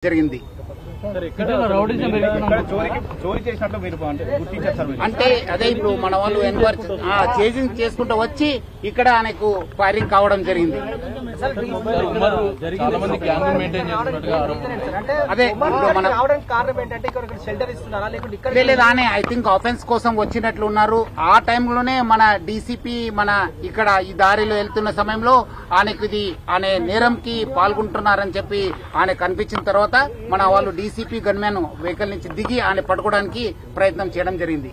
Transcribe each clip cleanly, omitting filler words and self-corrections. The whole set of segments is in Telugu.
జరిగింది. అంటే అదే ఇప్పుడు మన వాళ్ళు ఎంక్వైరీ చేజింగ్ చేసుకుంటూ వచ్చి ఇక్కడ ఆయనకు ఫైరింగ్ కావడం జరిగింది. అదే లేదు అని ఐ థింక్ ఆఫెన్స్ కోసం వచ్చినట్లు ఉన్నారు. ఆ టైంలోనే మన డీసీపీ మన ఇక్కడ ఈ దారిలో వెళ్తున్న సమయంలో ఆయనకు ఇది ఆయన నేరంకి పాల్గొంటున్నారని చెప్పి ఆయన కనిపించిన తర్వాత మన వాళ్ళు డీసీపీ గన్మ్యాన్ వెహికల్ నుంచి దిగి ఆయన పట్టుకోవడానికి ప్రయత్నం చేయడం జరిగింది.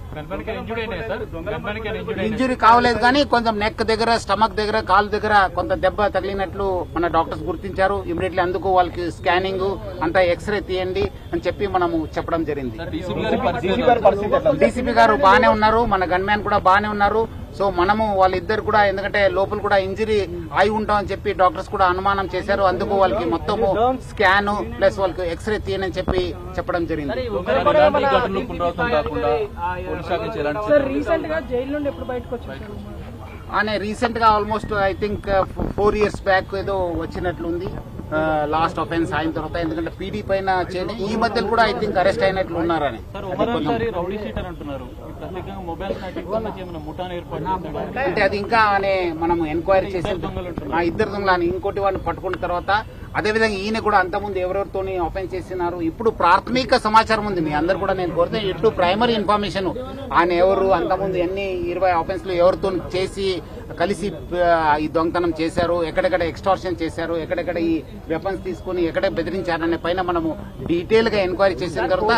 ఇంజురీ కావలేదు కానీ కొంచెం నెక్ దగ్గర, స్టమక్ దగ్గర, కాలు దగ్గర కొంత దెబ్బ తగిలినట్లు మన డాక్టర్స్ గుర్తించారు. ఇమీడియట్లీ అందుకు వాళ్ళకి స్కానింగ్ అంతా ఎక్స్రే తీయండి అని చెప్పి మనము చెప్పడం జరిగింది. డీసీపీ గారు బాగానే ఉన్నారు, మన గన్మ్యాన్ కూడా బాగానే ఉన్నారు. సో మనము వాళ్ళిద్దరు కూడా ఎందుకంటే లోపల కూడా ఇంజరీ అయి ఉంటామని చెప్పి డాక్టర్స్ కూడా అనుమానం చేశారు. అందుకు వాళ్ళకి మొత్తము స్కాన్ ప్లస్ వాళ్ళకి ఎక్స్రే తీయని చెప్పి చెప్పడం జరిగింది. ఆయన రీసెంట్ గా almost I think 4 years back ఏదో వచ్చినట్లుంది లాస్ట్ అఫెన్స్ అయిన తర్వాత. ఎందుకంటే పీడీ పైన ఈ మధ్యలో కూడా ఐ థింక్ అరెస్ట్ అయినట్లు ఉన్నారని. అంటే అది ఇంకా మనం ఎంక్వైరీ చేసి ఇద్దరు దొంగలని ఇంకోటి వాళ్ళని పట్టుకున్న తర్వాత అదేవిధంగా ఈయన కూడా అంతకుముందు ఎవరెవరితో అఫెన్స్ చేస్తున్నారు ఇప్పుడు ప్రాథమిక సమాచారం ఉంది. మీ అందరు కూడా నేను కోరితే ఇటు ప్రైమరీ ఇన్ఫర్మేషన్ ఆయన ఎవరు, అంతకుముందు ఎన్ని 20 అఫెన్స్లు ఎవరితో చేసి కలిసి ఈ దొంగతనం చేశారు, ఎక్కడెక్కడ ఎక్స్టార్షన్ చేశారు, ఎక్కడెక్కడ ఈ వెపన్స్ తీసుకుని ఎక్కడ బెదిరించారనే పైన మనము డీటెయిల్ గా ఎంక్వైరీ చేసిన తర్వాత